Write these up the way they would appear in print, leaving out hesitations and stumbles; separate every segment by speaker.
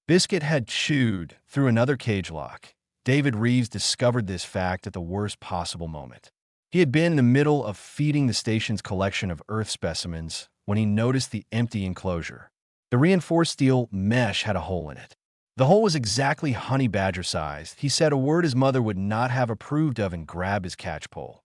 Speaker 1: Biscuit had chewed through another cage lock. David Reeves discovered this fact at the worst possible moment. He had been in the middle of feeding the station's collection of Earth specimens when he noticed the empty enclosure. The reinforced steel mesh had a hole in it. The hole was exactly honey badger sized. He said a word his mother would not have approved of and grabbed his catchpole.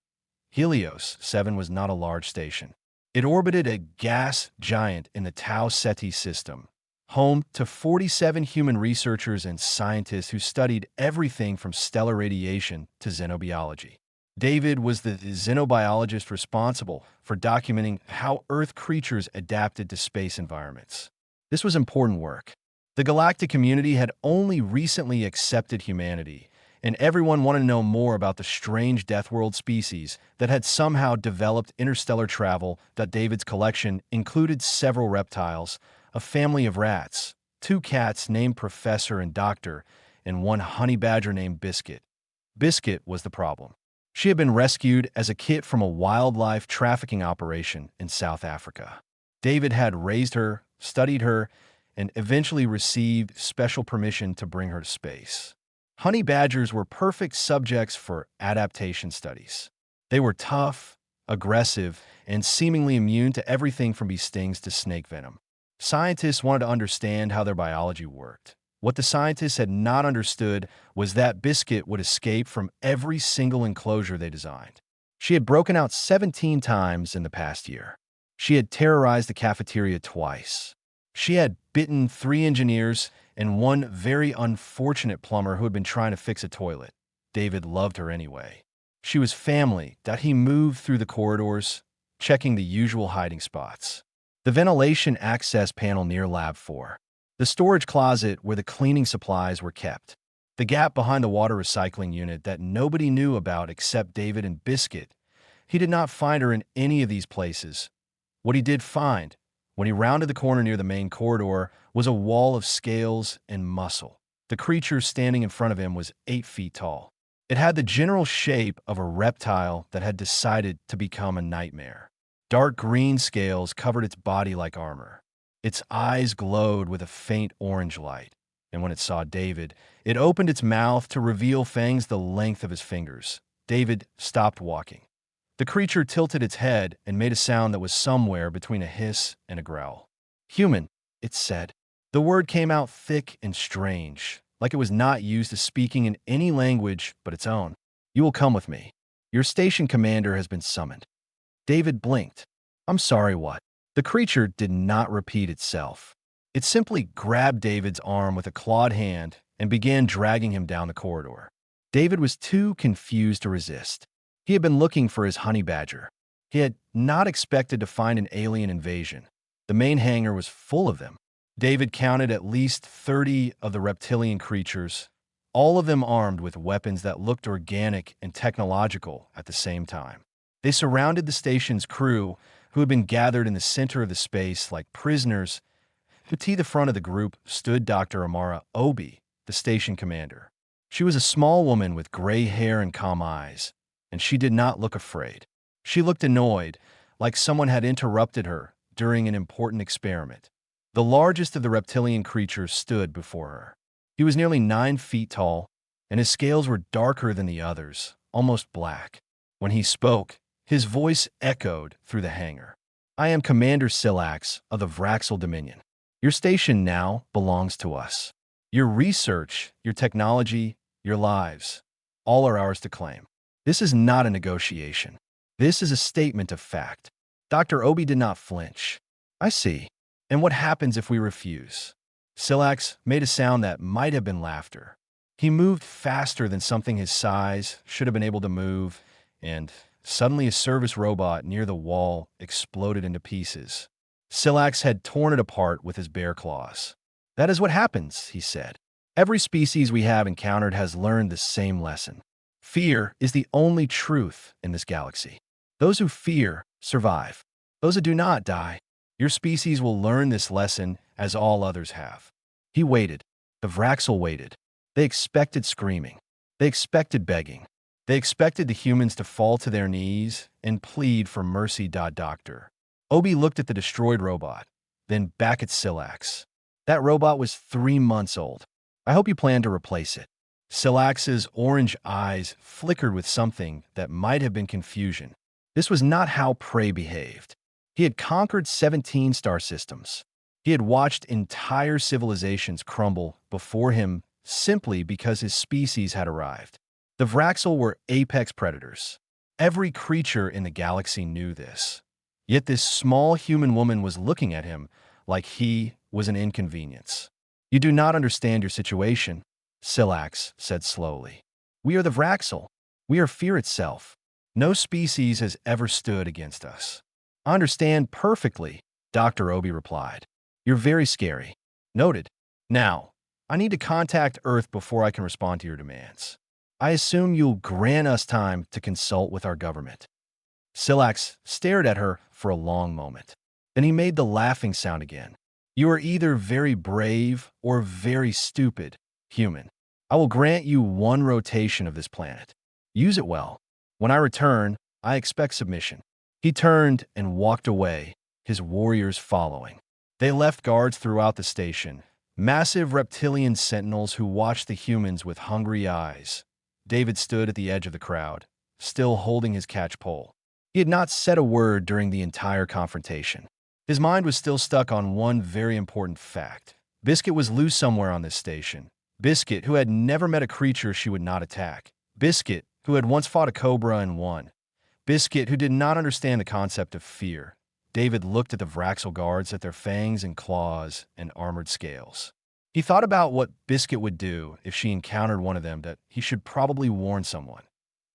Speaker 1: Helios 7 was not a large station. It orbited a gas giant in the Tau Ceti system, home to 47 human researchers and scientists who studied everything from stellar radiation to xenobiology. David was the xenobiologist responsible for documenting how Earth creatures adapted to space environments. This was important work. The galactic community had only recently accepted humanity, and everyone wanted to know more about the strange Deathworld species that had somehow developed interstellar travel. David's collection included several reptiles, a family of rats, 2 cats named Professor and Doctor, and 1 honey badger named Biscuit. Biscuit was the problem. She had been rescued as a kit from a wildlife trafficking operation in South Africa. David had raised her, studied her, and eventually received special permission to bring her to space. Honey badgers were perfect subjects for adaptation studies. They were tough, aggressive, and seemingly immune to everything from bee stings to snake venom. Scientists wanted to understand how their biology worked. What the scientists had not understood was that Biscuit would escape from every single enclosure they designed. She had broken out 17 times in the past year. She had terrorized the cafeteria twice. She had bitten 3 engineers and 1 very unfortunate plumber who had been trying to fix a toilet. David loved her anyway. She was family. He moved through the corridors, checking the usual hiding spots. The ventilation access panel near Lab 4. The storage closet where the cleaning supplies were kept. The gap behind the water recycling unit that nobody knew about except David and Biscuit. He did not find her in any of these places. What he did find, when he rounded the corner near the main corridor, was a wall of scales and muscle. The creature standing in front of him was 8 feet tall. It had the general shape of a reptile that had decided to become a nightmare. Dark green scales covered its body like armor. Its eyes glowed with a faint orange light, and when it saw David, it opened its mouth to reveal fangs the length of his fingers. David stopped walking. The creature tilted its head and made a sound that was somewhere between a hiss and a growl. "Human," it said. The word came out thick and strange, like it was not used to speaking in any language but its own. "You will come with me. Your station commander has been summoned." David blinked. "I'm sorry, what?" The creature did not repeat itself. It simply grabbed David's arm with a clawed hand and began dragging him down the corridor. David was too confused to resist. He had been looking for his honey badger. He had not expected to find an alien invasion. The main hangar was full of them. David counted at least 30 of the reptilian creatures, all of them armed with weapons that looked organic and technological at the same time. They surrounded the station's crew, who had been gathered in the center of the space like prisoners. To the front of the group stood Dr. Amara Obi, the station commander. She was a small woman with gray hair and calm eyes, and she did not look afraid. She looked annoyed, like someone had interrupted her during an important experiment. The largest of the reptilian creatures stood before her. He was nearly 9 feet tall, and his scales were darker than the others, almost black. When he spoke, his voice echoed through the hangar. "I am Commander Silax of the Vraal Dominion. Your station now belongs to us. Your research, your technology, your lives, all are ours to claim. This is not a negotiation. This is a statement of fact." Dr. Obi did not flinch. "I see. And what happens if we refuse?" Silax made a sound that might have been laughter. He moved faster than something his size should have been able to move, and suddenly a service robot near the wall exploded into pieces. Silax had torn it apart with his bare claws. "That is what happens," he said. "Every species we have encountered has learned the same lesson. Fear is the only truth in this galaxy. Those who fear survive. Those who do not die. Your species will learn this lesson as all others have." He waited. The Vraxel waited. They expected screaming. They expected begging. They expected the humans to fall to their knees and plead for mercy. Doctor Obi looked at the destroyed robot, then back at Silax. That robot was 3 months old. I hope you plan to replace it. Silax's orange eyes flickered with something that might have been confusion. This was not how Prey behaved. He had conquered 17 star systems. He had watched entire civilizations crumble before him simply because his species had arrived. The Vraxel were apex predators. Every creature in the galaxy knew this. Yet this small human woman was looking at him like he was an inconvenience. "You do not understand your situation," Silax said slowly. "We are the Vraxel. We are fear itself. No species has ever stood against us." "I understand perfectly," Dr. Obi replied. "You're very scary." "Noted. Now, I need to contact Earth before I can respond to your demands. I assume you'll grant us time to consult with our government." Silax stared at her for a long moment. Then he made the laughing sound again. "You are either very brave or very stupid, human. I will grant you one rotation of this planet. Use it well. When I return, I expect submission." He turned and walked away, his warriors following. They left guards throughout the station, massive reptilian sentinels who watched the humans with hungry eyes. David stood at the edge of the crowd, still holding his catch pole. He had not said a word during the entire confrontation. His mind was still stuck on one very important fact. Biscuit was loose somewhere on this station. Biscuit, who had never met a creature she would not attack. Biscuit, who had once fought a cobra and won. Biscuit, who did not understand the concept of fear. David looked at the Vraxel guards, at their fangs and claws and armored scales. He thought about what Biscuit would do if she encountered one of them, that he should probably warn someone.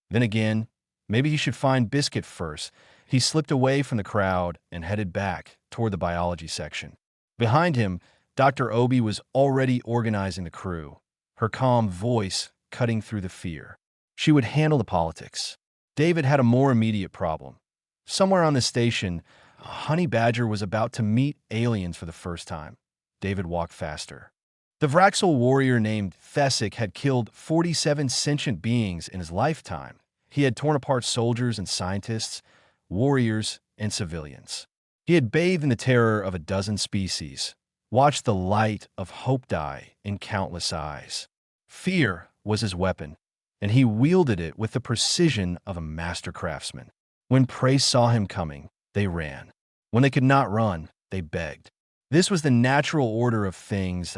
Speaker 1: Then again, maybe he should find Biscuit first. He slipped away from the crowd and headed back toward the biology section. Behind him, Dr. Obi was already organizing the crew, her calm voice cutting through the fear. She would handle the politics. David had a more immediate problem. Somewhere on the station, a honey badger was about to meet aliens for the first time. David walked faster. The Vraxel warrior named Thesic had killed 47 sentient beings in his lifetime. He had torn apart soldiers and scientists, warriors and civilians. He had bathed in the terror of a dozen species, watched the light of hope die in countless eyes. Fear was his weapon, and he wielded it with the precision of a master craftsman. When prey saw him coming, they ran. When they could not run, they begged. This was the natural order of things.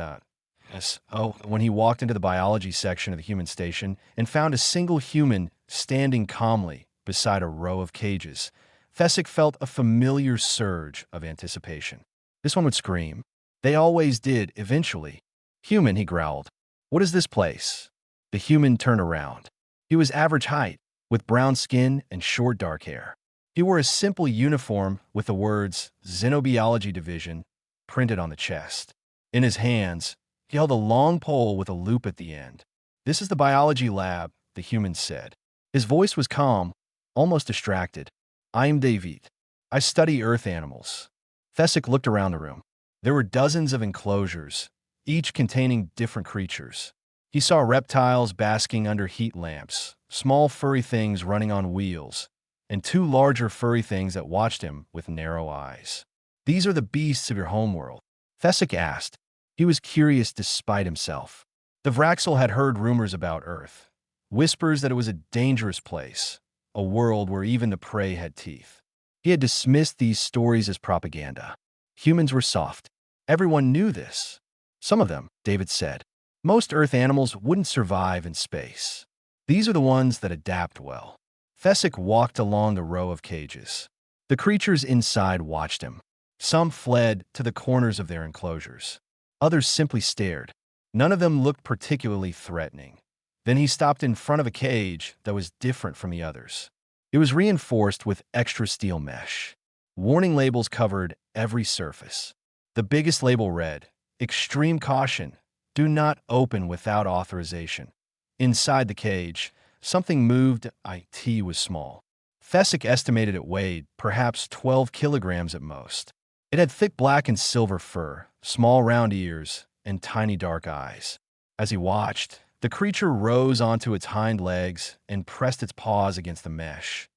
Speaker 1: When he walked into the biology section of the human station and found a single human standing calmly beside a row of cages, Thesic felt a familiar surge of anticipation. This one would scream. They always did, eventually. "Human," he growled. "What is this place?" The human turned around. He was average height, with brown skin and short dark hair. He wore a simple uniform with the words Xenobiology Division printed on the chest. In his hands, he held a long pole with a loop at the end. "This is the biology lab," the human said. His voice was calm, almost distracted. "I am David. I study earth animals." Thesic looked around the room. There were dozens of enclosures, each containing different creatures. He saw reptiles basking under heat lamps, small furry things running on wheels, and two larger furry things that watched him with narrow eyes. "These are the beasts of your homeworld?" Thesic asked. He was curious despite himself. The Vraxel had heard rumors about Earth, whispers that it was a dangerous place, a world where even the prey had teeth. He had dismissed these stories as propaganda. Humans were soft. Everyone knew this. Some of them, David said. Most Earth animals wouldn't survive in space. These are the ones that adapt well. Thesic walked along the row of cages. The creatures inside watched him. Some fled to the corners of their enclosures. Others simply stared. None of them looked particularly threatening. Then he stopped in front of a cage that was different from the others. It was reinforced with extra steel mesh. Warning labels covered every surface. The biggest label read, "Extreme caution. Do not open without authorization." Inside the cage, something moved. It was small. Thesic estimated it weighed perhaps 12 kilograms at most. It had thick black and silver fur, small round ears, and tiny dark eyes. As he watched, the creature rose onto its hind legs and pressed its paws against the mesh.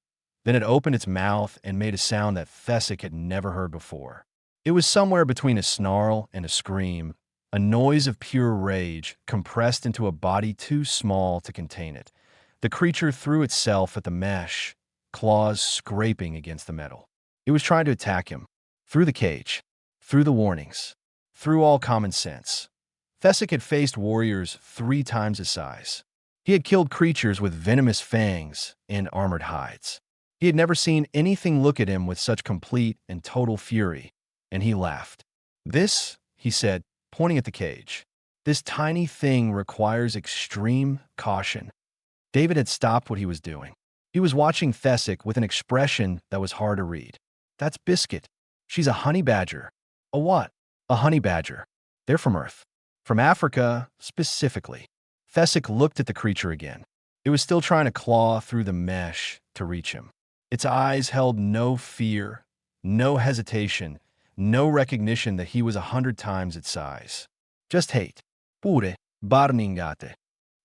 Speaker 1: Then it opened its mouth and made a sound that Thesic had never heard before. It was somewhere between a snarl and a scream, a noise of pure rage compressed into a body too small to contain it. The creature threw itself at the mesh, claws scraping against the metal. It was trying to attack him. Through the cage, through the warnings, through all common sense. Thessic had faced warriors 3 times his size. He had killed creatures with venomous fangs and armored hides. He had never seen anything look at him with such complete and total fury, and he laughed. "This," he said, pointing at the cage, "this tiny thing requires extreme caution." David had stopped what he was doing. He was watching Thessic with an expression that was hard to read. "That's Biscuit. She's a honey badger." "A what?" "A honey badger. They're from Earth. From Africa, specifically." Thessic looked at the creature again. It was still trying to claw through the mesh to reach him. Its eyes held no fear, no hesitation, no recognition that he was 100 times its size. Just hate. "Pure barningate."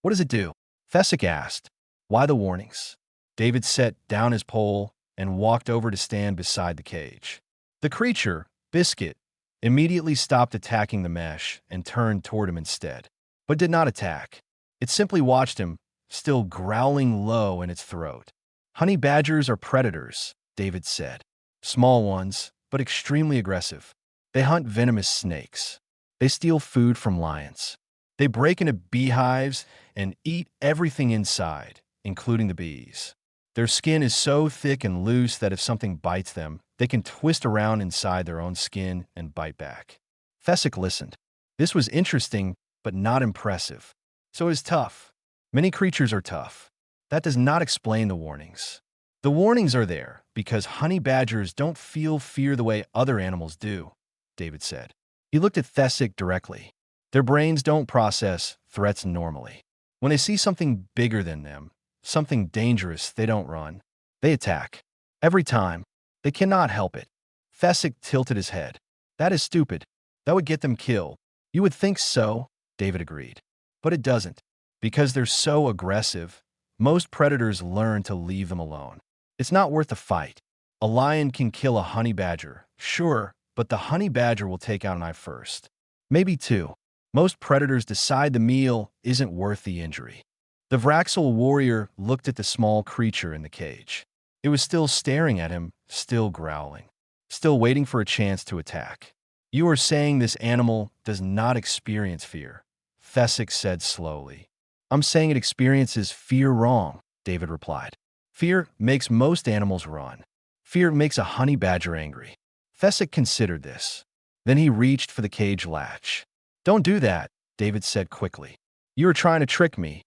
Speaker 1: "What does it do?" Thessic asked. "Why the warnings?" David set down his pole and walked over to stand beside the cage. The creature, Biscuit, immediately stopped attacking the mesh and turned toward him instead, but did not attack. It simply watched him, still growling low in its throat. "Honey badgers are predators," David said. "Small ones, but extremely aggressive. They hunt venomous snakes. They steal food from lions. They break into beehives and eat everything inside, including the bees. Their skin is so thick and loose that if something bites them, they can twist around inside their own skin and bite back." Thessic listened. This was interesting, but not impressive. So it is tough. Many creatures are tough. That does not explain the warnings. The warnings are there because honey badgers don't feel fear the way other animals do, David said. He looked at Thessic directly. Their brains don't process threats normally. When they see something bigger than them, something dangerous, they don't run. They attack. Every time. They cannot help it. Thessic tilted his head. "That is stupid. That would get them killed." "You would think so," David agreed. "But it doesn't. Because they're so aggressive, most predators learn to leave them alone. It's not worth the fight. A lion can kill a honey badger, sure, but the honey badger will take out an eye first. Maybe two. Most predators decide the meal isn't worth the injury." The Vraal warrior looked at the small creature in the cage. It was still staring at him, still growling, still waiting for a chance to attack. "You are saying this animal does not experience fear," Thessic said slowly. "I'm saying it experiences fear wrong," David replied. "Fear makes most animals run. Fear makes a honey badger angry." Thessic considered this. Then he reached for the cage latch. "Don't do that," David said quickly. "You are trying to trick me,"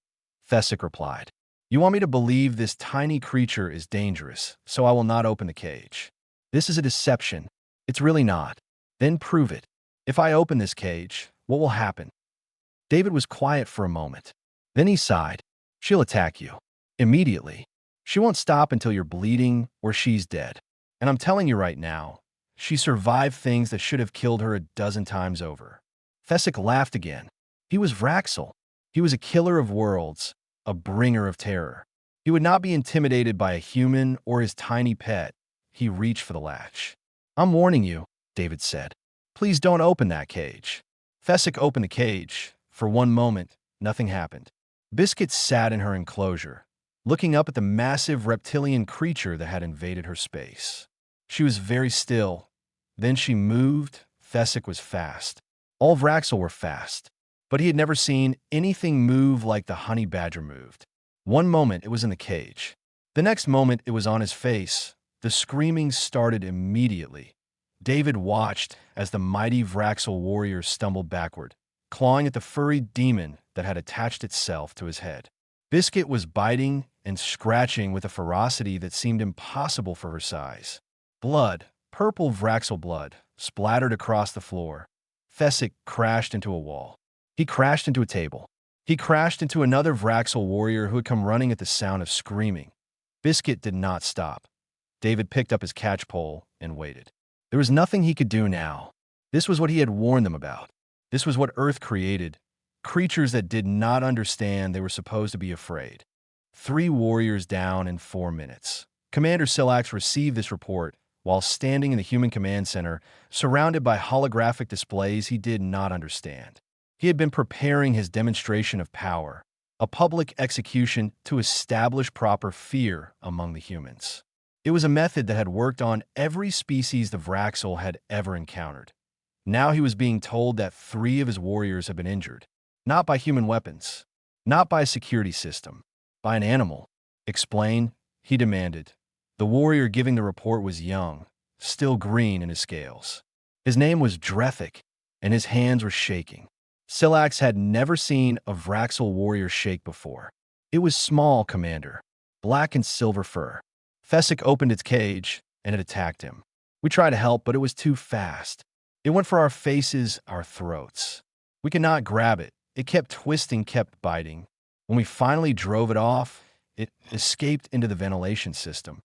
Speaker 1: Thessic replied. "You want me to believe this tiny creature is dangerous, so I will not open the cage. This is a deception. It's really not. Then prove it. If I open this cage, what will happen?" David was quiet for a moment. Then he sighed. "She'll attack you. Immediately. She won't stop until you're bleeding or she's dead. And I'm telling you right now, she survived things that should have killed her a dozen times over." Thessic laughed again. He was Vraal. He was a killer of worlds, a bringer of terror. He would not be intimidated by a human or his tiny pet. He reached for the latch. "I'm warning you," David said. "Please don't open that cage." Thessic opened the cage. For one moment, nothing happened. Biscuit sat in her enclosure, looking up at the massive reptilian creature that had invaded her space. She was very still. Then she moved. Thessic was fast. All Vraal were fast. But he had never seen anything move like the honey badger moved. One moment it was in the cage. The next moment it was on his face. The screaming started immediately. David watched as the mighty Vraal warrior stumbled backward, clawing at the furry demon that had attached itself to his head. Biscuit was biting and scratching with a ferocity that seemed impossible for her size. Blood, purple Vraal blood, splattered across the floor. Thessic crashed into a wall. He crashed into a table. He crashed into another Vraal warrior who had come running at the sound of screaming. Biscuit did not stop. David picked up his catchpole and waited. There was nothing he could do now. This was what he had warned them about. This was what Earth created. Creatures that did not understand they were supposed to be afraid. 3 warriors down in 4 minutes. Commander Silax received this report while standing in the Human Command Center, surrounded by holographic displays he did not understand. He had been preparing his demonstration of power, a public execution to establish proper fear among the humans. It was a method that had worked on every species the Vraxel had ever encountered. Now he was being told that 3 of his warriors had been injured, not by human weapons, not by a security system, by an animal. Explain, he demanded. The warrior giving the report was young, still green in his scales. His name was Drethik, and his hands were shaking. Silax had never seen a Vraxel warrior shake before. It was small, Commander, black and silver fur. Thesic opened its cage, and it attacked him. We tried to help, but it was too fast. It went for our faces, our throats. We could not grab it. It kept twisting, kept biting. When we finally drove it off, it escaped into the ventilation system.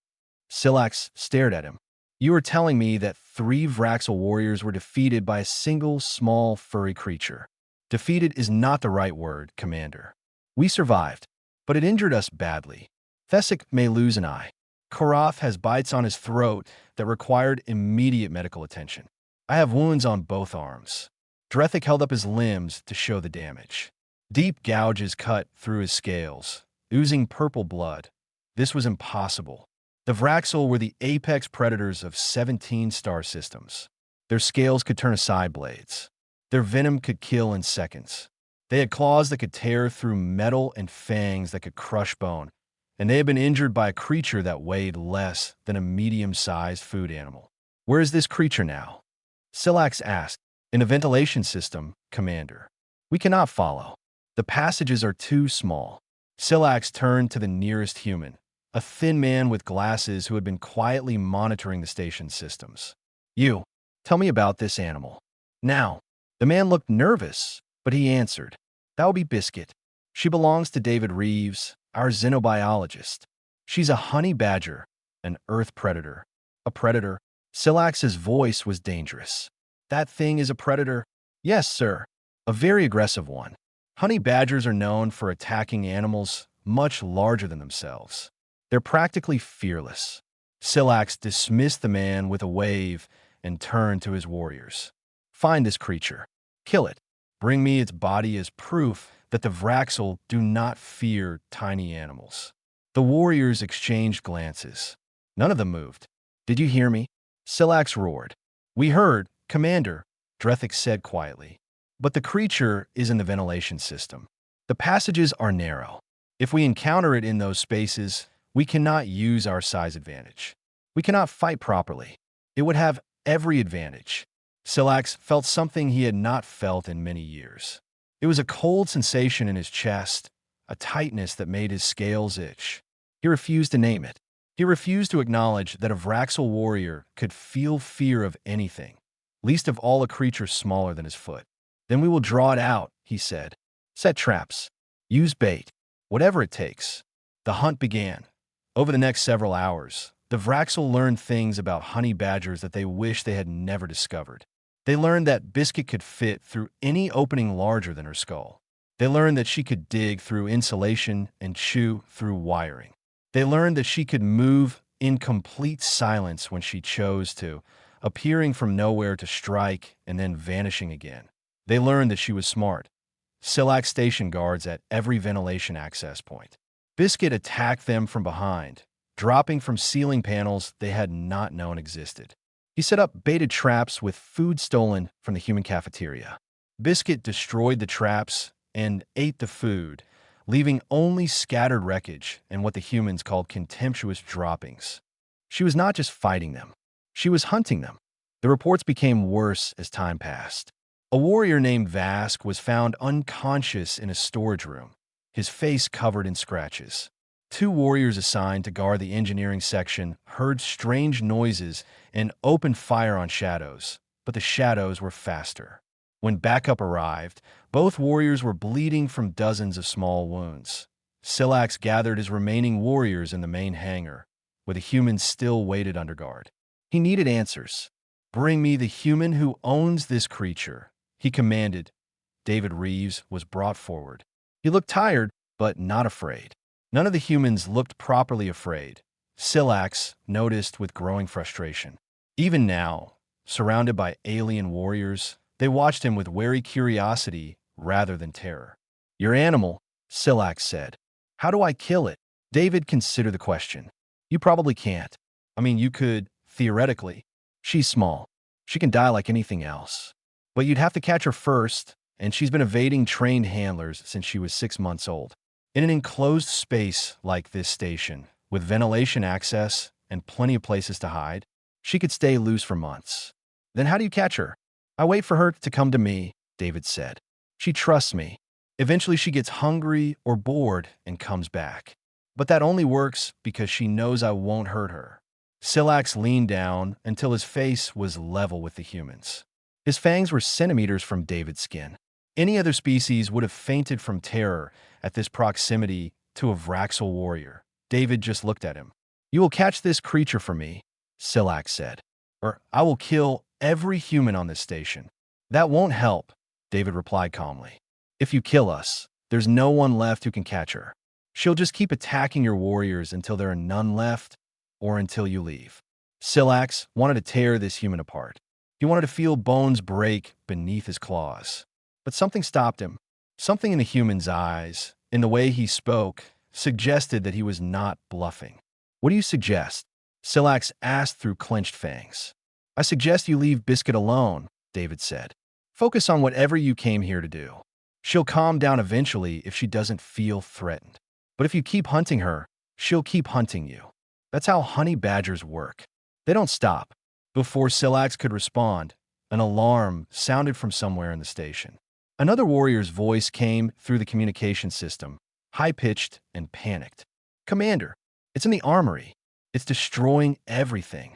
Speaker 1: Silax stared at him. You were telling me that 3 Vraxel warriors were defeated by a single small furry creature. Defeated is not the right word, Commander. We survived, but it injured us badly. Thesic may lose an eye. Karath has bites on his throat that required immediate medical attention. I have wounds on both arms. Drethik held up his limbs to show the damage. Deep gouges cut through his scales, oozing purple blood. This was impossible. The Vraxel were the apex predators of 17 star systems. Their scales could turn aside blades. Their venom could kill in seconds. They had claws that could tear through metal and fangs that could crush bone, and they had been injured by a creature that weighed less than a medium-sized food animal. Where is this creature now? Silax asked. In a ventilation system, Commander. We cannot follow. The passages are too small. Silax turned to the nearest human, a thin man with glasses who had been quietly monitoring the station's systems. You, tell me about this animal. Now. The man looked nervous, but he answered. That will be Biscuit. She belongs to David Reeves, our xenobiologist. She's a honey badger, an earth predator. A predator? Silax's voice was dangerous. That thing is a predator? Yes, sir. A very aggressive one. Honey badgers are known for attacking animals much larger than themselves. They're practically fearless. Silax dismissed the man with a wave and turned to his warriors. Find this creature. Kill it. Bring me its body as proof that the Vraxel do not fear tiny animals. The warriors exchanged glances. None of them moved. Did you hear me? Silax roared. We heard, Commander, Drethik said quietly. But the creature is in the ventilation system. The passages are narrow. If we encounter it in those spaces, we cannot use our size advantage. We cannot fight properly. It would have every advantage. Silax felt something he had not felt in many years. It was a cold sensation in his chest, a tightness that made his scales itch. He refused to name it. He refused to acknowledge that a Vraxel warrior could feel fear of anything, least of all a creature smaller than his foot. Then we will draw it out, he said. Set traps. Use bait. Whatever it takes. The hunt began. Over the next several hours, the Vraxel learned things about honey badgers that they wished they had never discovered. They learned that Biscuit could fit through any opening larger than her skull. They learned that she could dig through insulation and chew through wiring. They learned that she could move in complete silence when she chose to, appearing from nowhere to strike and then vanishing again. They learned that she was smart. Silax stationed guards at every ventilation access point. Biscuit attacked them from behind, dropping from ceiling panels they had not known existed. He set up baited traps with food stolen from the human cafeteria. Biscuit destroyed the traps and ate the food, leaving only scattered wreckage and what the humans called contemptuous droppings. She was not just fighting them. She was hunting them. The reports became worse as time passed. A warrior named Vask was found unconscious in a storage room, his face covered in scratches. 2 warriors assigned to guard the engineering section heard strange noises and opened fire on shadows, but the shadows were faster. When backup arrived, both warriors were bleeding from dozens of small wounds. Silax gathered his remaining warriors in the main hangar, where the humans still waited under guard. He needed answers. Bring me the human who owns this creature, he commanded. David Reeves was brought forward. He looked tired, but not afraid. None of the humans looked properly afraid. Silax noticed with growing frustration. Even now, surrounded by alien warriors, they watched him with wary curiosity rather than terror. Your animal, Silax said. How do I kill it? David considered the question. You probably can't. I mean, you could, theoretically. She's small. She can die like anything else. But you'd have to catch her first, and she's been evading trained handlers since she was 6 months old. In an enclosed space like this station, with ventilation access and plenty of places to hide, she could stay loose for months. Then how do you catch her? I wait for her to come to me, David said. She trusts me. Eventually she gets hungry or bored and comes back. But that only works because she knows I won't hurt her. Silax leaned down until his face was level with the humans. His fangs were centimeters from David's skin. Any other species would have fainted from terror at this proximity to a Vraxel warrior. David just looked at him. You will catch this creature for me, Silax said, or I will kill every human on this station. That won't help, David replied calmly. If you kill us, there's no one left who can catch her. She'll just keep attacking your warriors until there are none left, or until you leave. Silax wanted to tear this human apart. He wanted to feel bones break beneath his claws. But something stopped him. Something in the human's eyes, in the way he spoke, suggested that he was not bluffing. What do you suggest? Silax asked through clenched fangs. I suggest you leave Biscuit alone, David said. Focus on whatever you came here to do. She'll calm down eventually if she doesn't feel threatened. But if you keep hunting her, she'll keep hunting you. That's how honey badgers work. They don't stop. Before Silax could respond, an alarm sounded from somewhere in the station. Another warrior's voice came through the communication system, high-pitched and panicked. Commander, it's in the armory. It's destroying everything.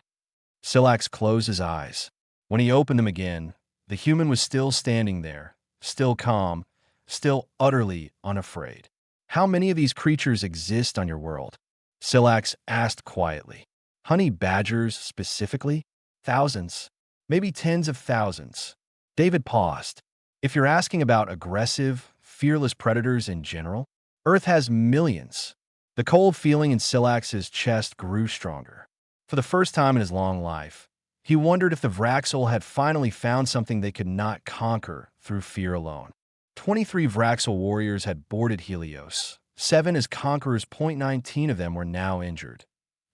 Speaker 1: Silax closed his eyes. When he opened them again, the human was still standing there, still calm, still utterly unafraid. How many of these creatures exist on your world? Silax asked quietly. Honey badgers specifically? Thousands. Maybe tens of thousands. David paused. If you're asking about aggressive, fearless predators in general, Earth has millions. The cold feeling in Silax's chest grew stronger. For the first time in his long life, he wondered if the Vraxel had finally found something they could not conquer through fear alone. 23 Vraxel warriors had boarded Helios. 7 as conquerors, 19 of them were now injured.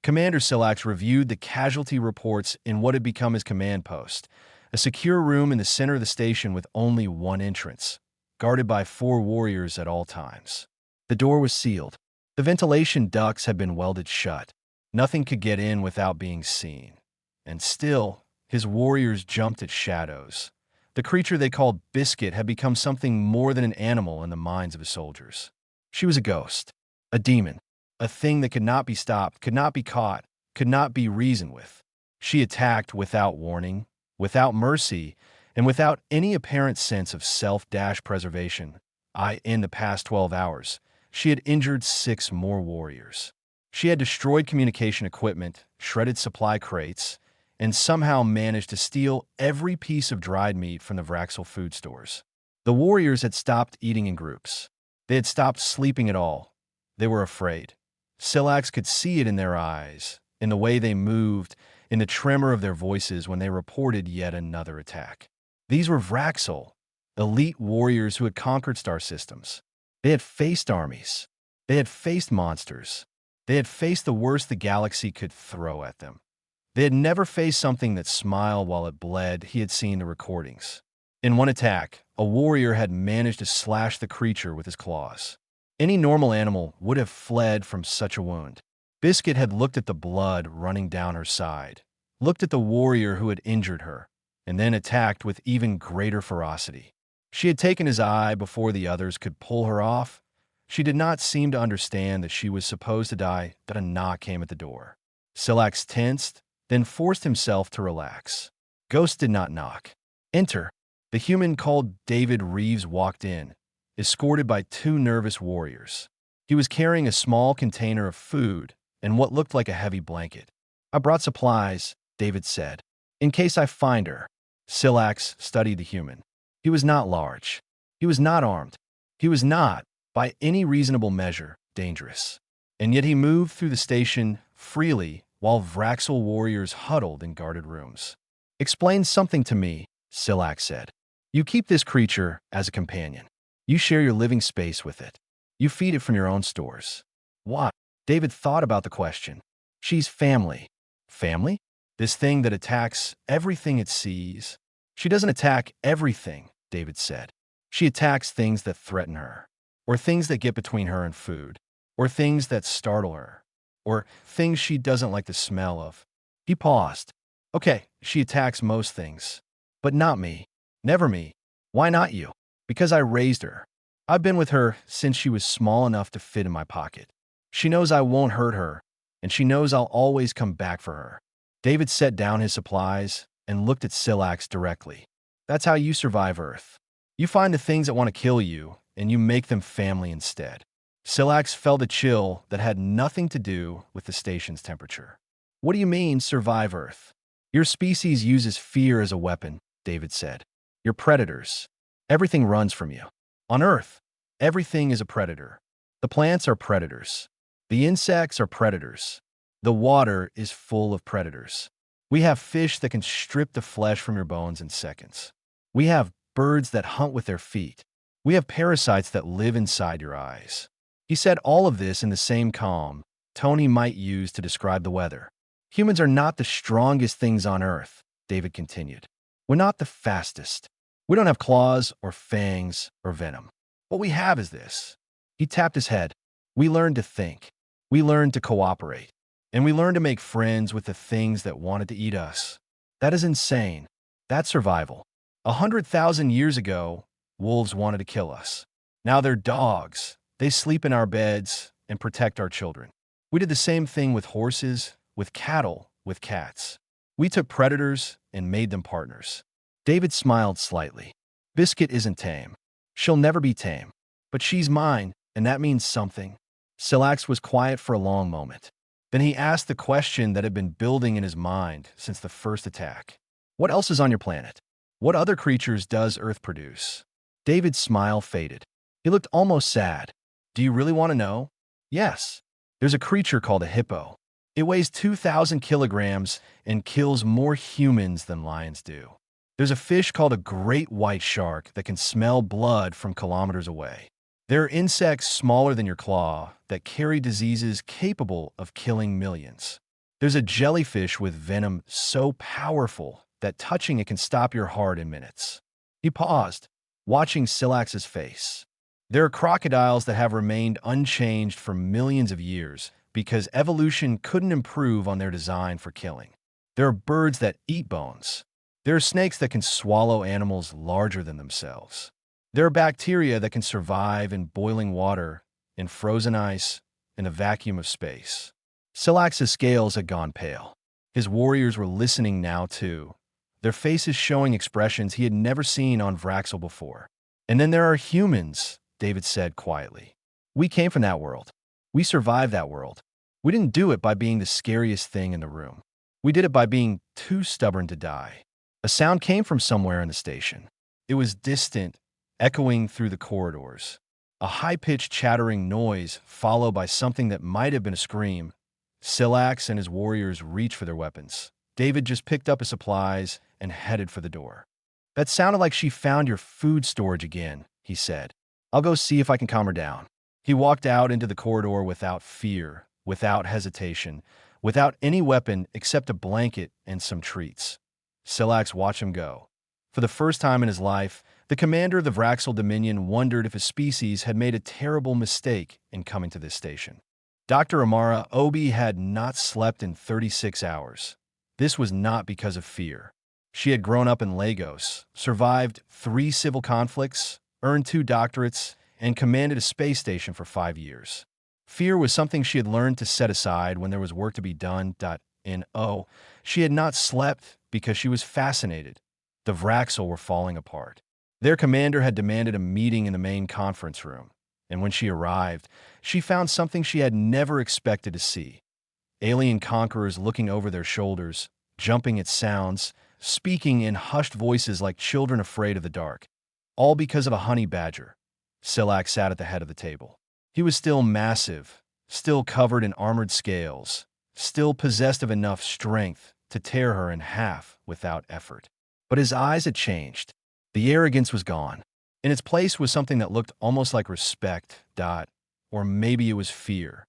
Speaker 1: Commander Silax reviewed the casualty reports in what had become his command post, a secure room in the center of the station with only one entrance, guarded by 4 warriors at all times. The door was sealed. The ventilation ducts had been welded shut. Nothing could get in without being seen. And still, his warriors jumped at shadows. The creature they called Biscuit had become something more than an animal in the minds of his soldiers. She was a ghost, a demon, a thing that could not be stopped, could not be caught, could not be reasoned with. She attacked without warning, without mercy, and without any apparent sense of self-preservation. In the past 12 hours, she had injured 6 more warriors. She had destroyed communication equipment, shredded supply crates, and somehow managed to steal every piece of dried meat from the Vraxel food stores. The warriors had stopped eating in groups. They had stopped sleeping at all. They were afraid. Silax could see it in their eyes, in the way they moved, in the tremor of their voices when they reported yet another attack. These were Vraxel, elite warriors who had conquered star systems. They had faced armies. They had faced monsters. They had faced the worst the galaxy could throw at them. They had never faced something that smiled while it bled. He had seen the recordings. In one attack, a warrior had managed to slash the creature with his claws. Any normal animal would have fled from such a wound. Biscuit had looked at the blood running down her side, looked at the warrior who had injured her, and then attacked with even greater ferocity. She had taken his eye before the others could pull her off. She did not seem to understand that she was supposed to die, that a knock came at the door. Silax tensed, then forced himself to relax. Ghost did not knock. Enter. The human called David Reeves walked in, escorted by 2 nervous warriors. He was carrying a small container of food and what looked like a heavy blanket. I brought supplies, David said, in case I find her. Silax studied the human. He was not large. He was not armed. He was not, by any reasonable measure, dangerous. And yet he moved through the station freely while Vraxel warriors huddled in guarded rooms. Explain something to me, Silax said. You keep this creature as a companion. You share your living space with it. You feed it from your own stores. Why? David thought about the question. She's family. Family? This thing that attacks everything it sees. She doesn't attack everything, David said. She attacks things that threaten her, or things that get between her and food, or things that startle her, or things she doesn't like the smell of. He paused. Okay, she attacks most things, but not me. Never me. Why not you? Because I raised her. I've been with her since she was small enough to fit in my pocket. She knows I won't hurt her, and she knows I'll always come back for her. David set down his supplies and looked at Silax directly. That's how you survive Earth. You find the things that want to kill you, and you make them family instead. Silax felt a chill that had nothing to do with the station's temperature. What do you mean, survive Earth? Your species uses fear as a weapon, David said. You're predators. Everything runs from you. On Earth, everything is a predator. The plants are predators. The insects are predators. The water is full of predators. We have fish that can strip the flesh from your bones in seconds. We have birds that hunt with their feet. We have parasites that live inside your eyes. He said all of this in the same calm tone he might use to describe the weather. Humans are not the strongest things on Earth, David continued. We're not the fastest. We don't have claws or fangs or venom. What we have is this. He tapped his head. We learned to think. We learned to cooperate. And we learned to make friends with the things that wanted to eat us. That is insane. That's survival. 100,000 years ago, wolves wanted to kill us. Now they're dogs. They sleep in our beds and protect our children. We did the same thing with horses, with cattle, with cats. We took predators and made them partners. David smiled slightly. Biscuit isn't tame. She'll never be tame. But she's mine, and that means something. Silax was quiet for a long moment. Then he asked the question that had been building in his mind since the first attack. What else is on your planet? What other creatures does Earth produce? David's smile faded. He looked almost sad. Do you really want to know? Yes. There's a creature called a hippo. It weighs 2,000 kilograms and kills more humans than lions do. There's a fish called a great white shark that can smell blood from kilometers away. There are insects smaller than your claw that carry diseases capable of killing millions. There's a jellyfish with venom so powerful that touching it can stop your heart in minutes. He paused, watching Silax's face. There are crocodiles that have remained unchanged for millions of years because evolution couldn't improve on their design for killing. There are birds that eat bones. There are snakes that can swallow animals larger than themselves. There are bacteria that can survive in boiling water, in frozen ice, in a vacuum of space. Silax's scales had gone pale. His warriors were listening now too, their faces showing expressions he had never seen on Vraxel before. And then there are humans, David said quietly. We came from that world. We survived that world. We didn't do it by being the scariest thing in the room. We did it by being too stubborn to die. A sound came from somewhere in the station. It was distant, echoing through the corridors. A high-pitched chattering noise followed by something that might have been a scream. Silax and his warriors reached for their weapons. David just picked up his supplies and headed for the door. That sounded like she found your food storage again, he said. I'll go see if I can calm her down. He walked out into the corridor without fear, without hesitation, without any weapon except a blanket and some treats. Silax watched him go. For the first time in his life, the commander of the Vraxel Dominion wondered if his species had made a terrible mistake in coming to this station. Dr. Amara Obi had not slept in 36 hours. This was not because of fear. She had grown up in Lagos, survived 3 civil conflicts, earned 2 doctorates, and commanded a space station for 5 years. Fear was something she had learned to set aside when there was work to be done. She had not slept because she was fascinated. The Vraxel were falling apart. Their commander had demanded a meeting in the main conference room, and when she arrived, she found something she had never expected to see. Alien conquerors looking over their shoulders, jumping at sounds, speaking in hushed voices like children afraid of the dark. All because of a honey badger. Silax sat at the head of the table. He was still massive, still covered in armored scales, still possessed of enough strength to tear her in half without effort. But his eyes had changed. The arrogance was gone. In its place was something that looked almost like respect, or maybe it was fear.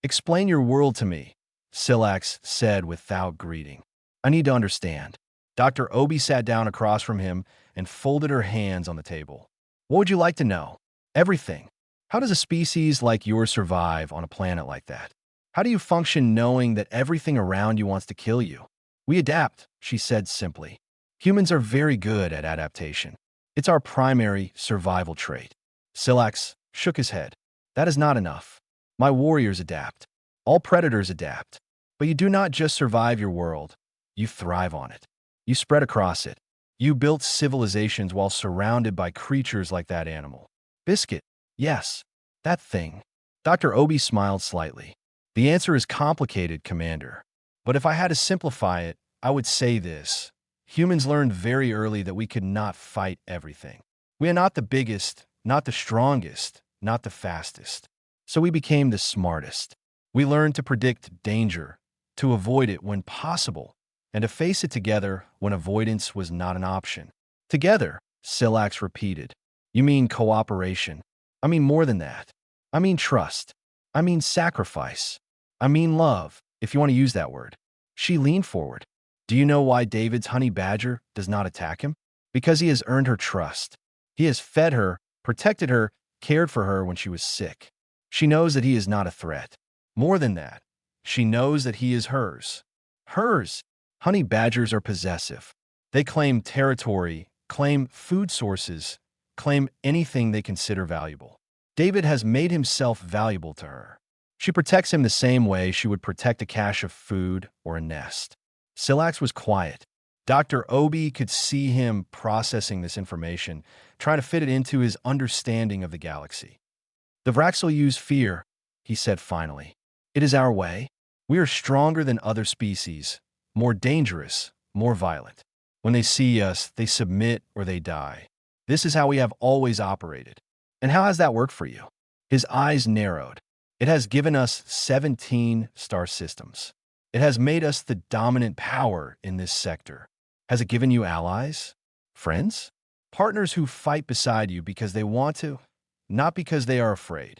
Speaker 1: Explain your world to me, Silax said without greeting. I need to understand. Dr. Obi sat down across from him and folded her hands on the table. What would you like to know? Everything. How does a species like yours survive on a planet like that? How do you function knowing that everything around you wants to kill you? We adapt, she said simply. Humans are very good at adaptation. It's our primary survival trait. Silax shook his head. That is not enough. My warriors adapt. All predators adapt. But you do not just survive your world. You thrive on it. You spread across it. You built civilizations while surrounded by creatures like that animal. Biscuit. Yes, that thing. Dr. Obi smiled slightly. The answer is complicated, Commander. But if I had to simplify it, I would say this. Humans learned very early that we could not fight everything. We are not the biggest, not the strongest, not the fastest. So we became the smartest. We learned to predict danger, to avoid it when possible, and to face it together when avoidance was not an option. Together, Silax repeated. You mean cooperation? I mean more than that. I mean trust. I mean sacrifice. I mean love, if you want to use that word. She leaned forward. Do you know why David's honey badger does not attack him? Because he has earned her trust. He has fed her, protected her, cared for her when she was sick. She knows that he is not a threat. More than that, she knows that he is hers. Hers. Honey badgers are possessive. They claim territory, claim food sources, claim anything they consider valuable. David has made himself valuable to her. She protects him the same way she would protect a cache of food or a nest. Silax was quiet. Dr. Obi could see him processing this information, trying to fit it into his understanding of the galaxy. The Vraxel use fear, he said finally. It is our way. We are stronger than other species, more dangerous, more violent. When they see us, they submit or they die. This is how we have always operated. And how has that worked for you? His eyes narrowed. It has given us 17 star systems. It has made us the dominant power in this sector. Has it given you allies? Friends? Partners who fight beside you because they want to, not because they are afraid.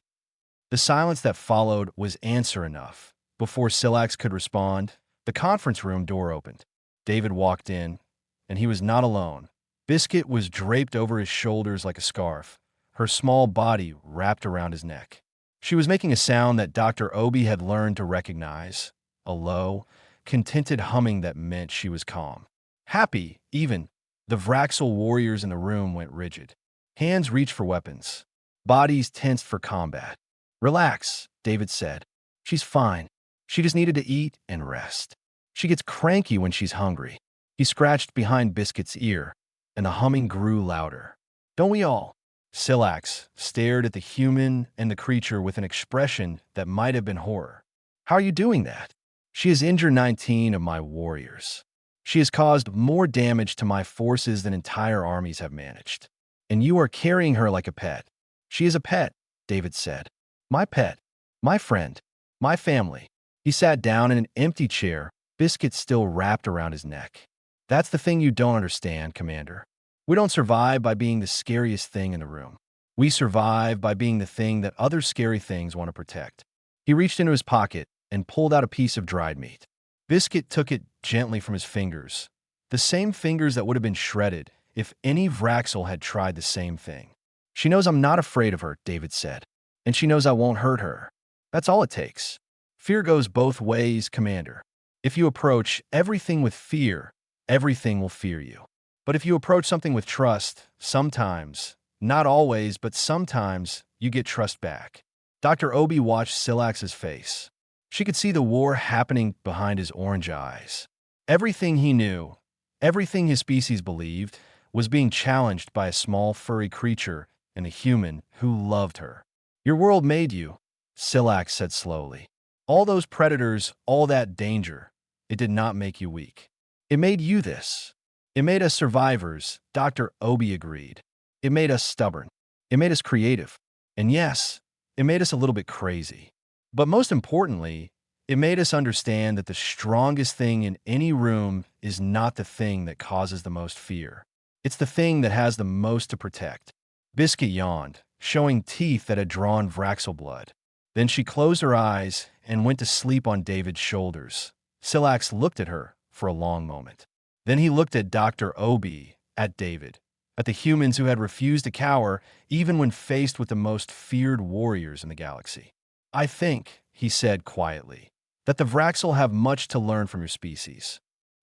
Speaker 1: The silence that followed was answer enough. Before Silax could respond, the conference room door opened. David walked in, and he was not alone. Biscuit was draped over his shoulders like a scarf, her small body wrapped around his neck. She was making a sound that Dr. Obi had learned to recognize, a low, contented humming that meant she was calm. Happy, even. The Vraxel warriors in the room went rigid. Hands reached for weapons. Bodies tensed for combat. Relax, David said. She's fine. She just needed to eat and rest. She gets cranky when she's hungry. He scratched behind Biscuit's ear, and the humming grew louder. Don't we all? Silax stared at the human and the creature with an expression that might have been horror. How are you doing that? She has injured 19 of my warriors. She has caused more damage to my forces than entire armies have managed. And you are carrying her like a pet. She is a pet, David said. My pet. My friend. My family. He sat down in an empty chair, Biscuit still wrapped around his neck. That's the thing you don't understand, Commander. We don't survive by being the scariest thing in the room. We survive by being the thing that other scary things want to protect. He reached into his pocket and pulled out a piece of dried meat. Biscuit took it gently from his fingers, the same fingers that would have been shredded if any Vraxel had tried the same thing. She knows I'm not afraid of her, David said, and she knows I won't hurt her. That's all it takes. Fear goes both ways, Commander. If you approach everything with fear, everything will fear you. But if you approach something with trust, sometimes, not always, but sometimes, you get trust back. Dr. Obi watched Silax's face. She could see the war happening behind his orange eyes. Everything he knew, everything his species believed, was being challenged by a small furry creature and a human who loved her. Your world made you, Silax said slowly. All those predators, all that danger, it did not make you weak. It made you this. It made us survivors, Dr. Obi agreed. It made us stubborn. It made us creative. And yes, it made us a little bit crazy. But most importantly, it made us understand that the strongest thing in any room is not the thing that causes the most fear. It's the thing that has the most to protect. Biscuit yawned, showing teeth that had drawn Vraxel blood. Then she closed her eyes and went to sleep on David's shoulders. Silax looked at her for a long moment. Then he looked at Dr. Obi, at David, at the humans who had refused to cower even when faced with the most feared warriors in the galaxy. "I think," he said quietly, "that the Vraxel have much to learn from your species."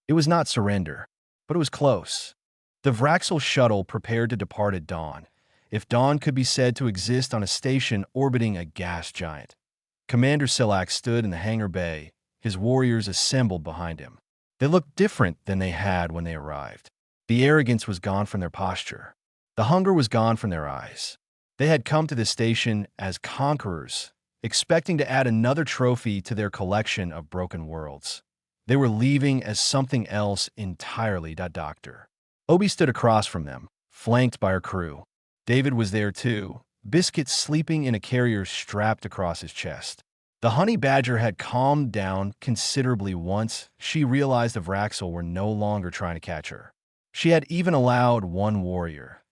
Speaker 1: It was not surrender, but it was close. The Vraxel shuttle prepared to depart at dawn, if dawn could be said to exist on a station orbiting a gas giant. Commander Silax stood in the hangar bay, his warriors assembled behind him. They looked different than they had when they arrived. The arrogance was gone from their posture. The hunger was gone from their eyes. They had come to the station as conquerors, expecting to add another trophy to their collection of broken worlds. They were leaving as something else entirely. Dr. Obi stood across from them, flanked by her crew. David was there too, Biscuit sleeping in a carrier strapped across his chest. The honey badger had calmed down considerably once she realized the Vraxel were no longer trying to catch her. She had even allowed one warrior,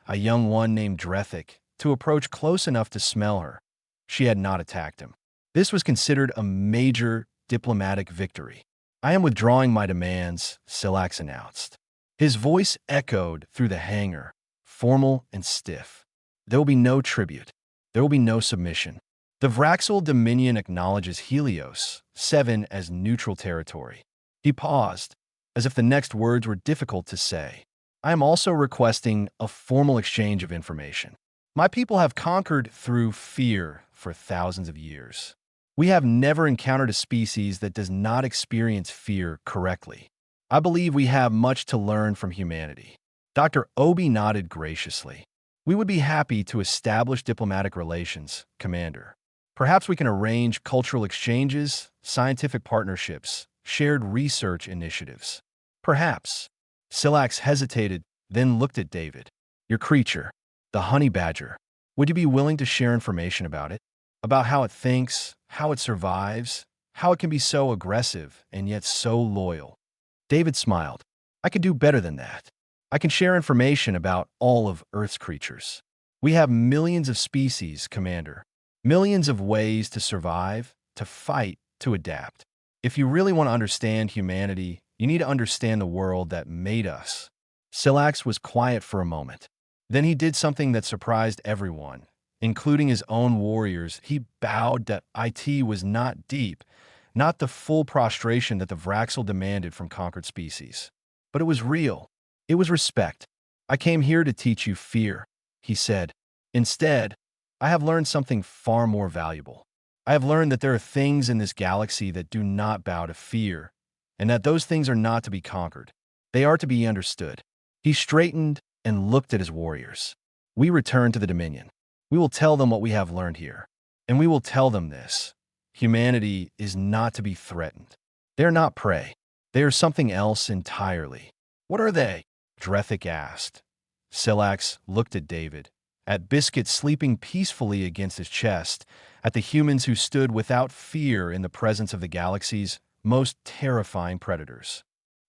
Speaker 1: a young one named Drethic, to approach close enough to smell her. She had not attacked him. This was considered a major diplomatic victory. "I am withdrawing my demands," Silax announced. His voice echoed through the hangar, formal and stiff. "There will be no tribute. There will be no submission. The Vraxel Dominion acknowledges Helios 7 as neutral territory." He paused, as if the next words were difficult to say. "I am also requesting a formal exchange of information. My people have conquered through fear for thousands of years. We have never encountered a species that does not experience fear correctly. I believe we have much to learn from humanity." Dr. Obi nodded graciously. "We would be happy to establish diplomatic relations, Commander. Perhaps we can arrange cultural exchanges, scientific partnerships, shared research initiatives. Perhaps." Silax hesitated, then looked at David. "Your creature, the honey badger, would you be willing to share information about it? About how it thinks, how it survives, how it can be so aggressive and yet so loyal?" David smiled. "I could do better than that. I can share information about all of Earth's creatures. We have millions of species, Commander. Millions of ways to survive, to fight, to adapt. If you really want to understand humanity, you need to understand the world that made us." Silax was quiet for a moment. Then he did something that surprised everyone, including his own warriors. He bowed. That it was not deep, not the full prostration that the Vraxel demanded from conquered species. But it was real. It was respect. "I came here to teach you fear," he said. "Instead, I have learned something far more valuable. I have learned that there are things in this galaxy that do not bow to fear, and that those things are not to be conquered. They are to be understood." He straightened and looked at his warriors. "We return to the Dominion. We will tell them what we have learned here. And we will tell them this: humanity is not to be threatened. They are not prey. They are something else entirely." "What are they?" Drethic asked. Silax looked at David, at Biscuit sleeping peacefully against his chest, at the humans who stood without fear in the presence of the galaxy's most terrifying predators.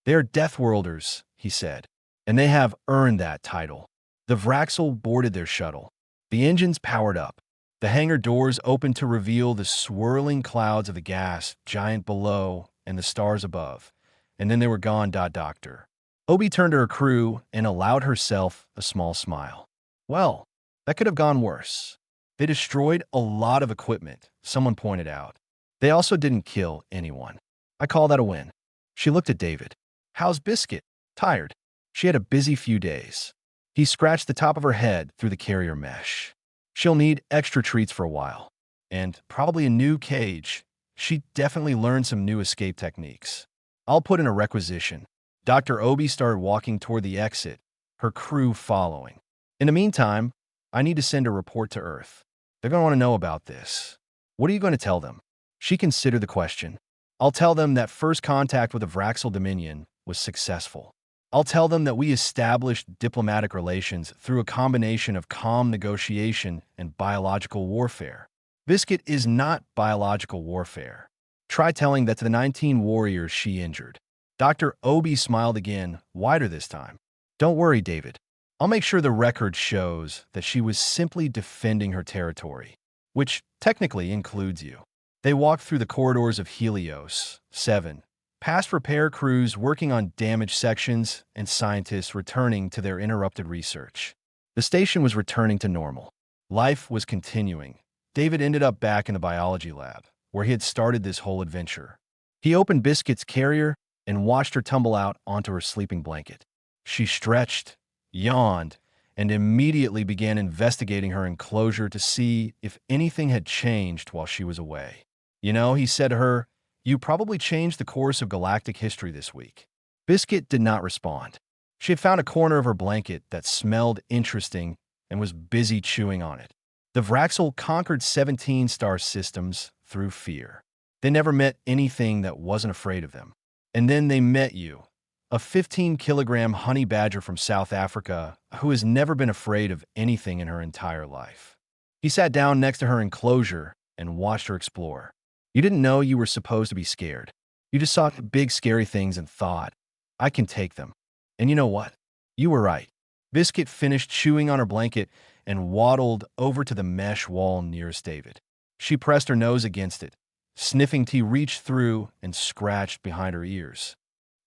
Speaker 1: "They are Deathworlders," he said, "and they have earned that title." The Vraxel boarded their shuttle. The engines powered up. The hangar doors opened to reveal the swirling clouds of the gas giant below and the stars above, and then they were gone. Dr. Obi turned to her crew and allowed herself a small smile. "Well, that could have gone worse. They destroyed a lot of equipment," someone pointed out. "They also didn't kill anyone. I call that a win." She looked at David. "How's Biscuit?" "Tired. She had a busy few days." He scratched the top of her head through the carrier mesh. "She'll need extra treats for a while. And probably a new cage. She definitely learned some new escape techniques. I'll put in a requisition." Dr. Obi started walking toward the exit, her crew following. "In the meantime, I need to send a report to Earth. They're going to want to know about this." "What are you going to tell them?" She considered the question. "I'll tell them that first contact with the Vraxel Dominion was successful. I'll tell them that we established diplomatic relations through a combination of calm negotiation and biological warfare. Biscuit is not biological warfare. Try telling that to the 19 warriors she injured." Dr. Obi smiled again, wider this time. "Don't worry, David. I'll make sure the record shows that she was simply defending her territory, which technically includes you. They walked through the corridors of Helios 7, past repair crews working on damaged sections and scientists returning to their interrupted research. The station was returning to normal. Life was continuing. David ended up back in the biology lab, where he had started this whole adventure. He opened Biscuit's carrier and watched her tumble out onto her sleeping blanket. She stretched, yawned, and immediately began investigating her enclosure to see if anything had changed while she was away. You know, he said to her, "You probably changed the course of galactic history this week." Biscuit did not respond. She had found a corner of her blanket that smelled interesting and was busy chewing on it. The Vraxel conquered 17 star systems through fear. They never met anything that wasn't afraid of them. And then they met you, a 15-kilogram honey badger from South Africa who has never been afraid of anything in her entire life. He sat down next to her enclosure and watched her explore. You didn't know you were supposed to be scared. You just saw big, scary things and thought, "I can take them." And you know what? You were right. Biscuit finished chewing on her blanket and waddled over to the mesh wall nearest David. She pressed her nose against it, sniffing till he reached through and scratched behind her ears.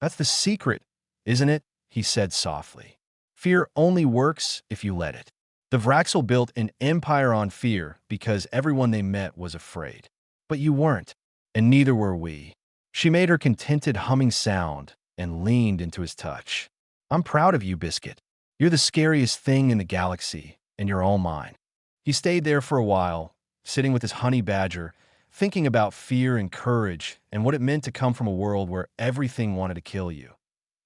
Speaker 1: "That's the secret, isn't it?" he said softly. "Fear only works if you let it." The Vraxel built an empire on fear because everyone they met was afraid. But you weren't, and neither were we. She made her contented humming sound and leaned into his touch. "I'm proud of you, Biscuit. You're the scariest thing in the galaxy, and you're all mine." He stayed there for a while, sitting with his honey badger, thinking about fear and courage and what it meant to come from a world where everything wanted to kill you.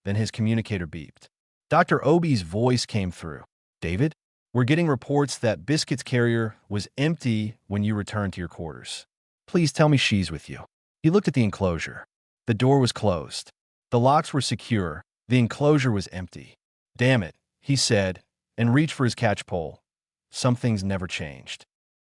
Speaker 1: Then his communicator beeped. Dr. Obi's voice came through. "David, we're getting reports that Biscuit's carrier was empty when you returned to your quarters. Please tell me she's with you." He looked at the enclosure. The door was closed. The locks were secure. The enclosure was empty. "Damn it," he said, and reached for his catch pole. Some things never changed.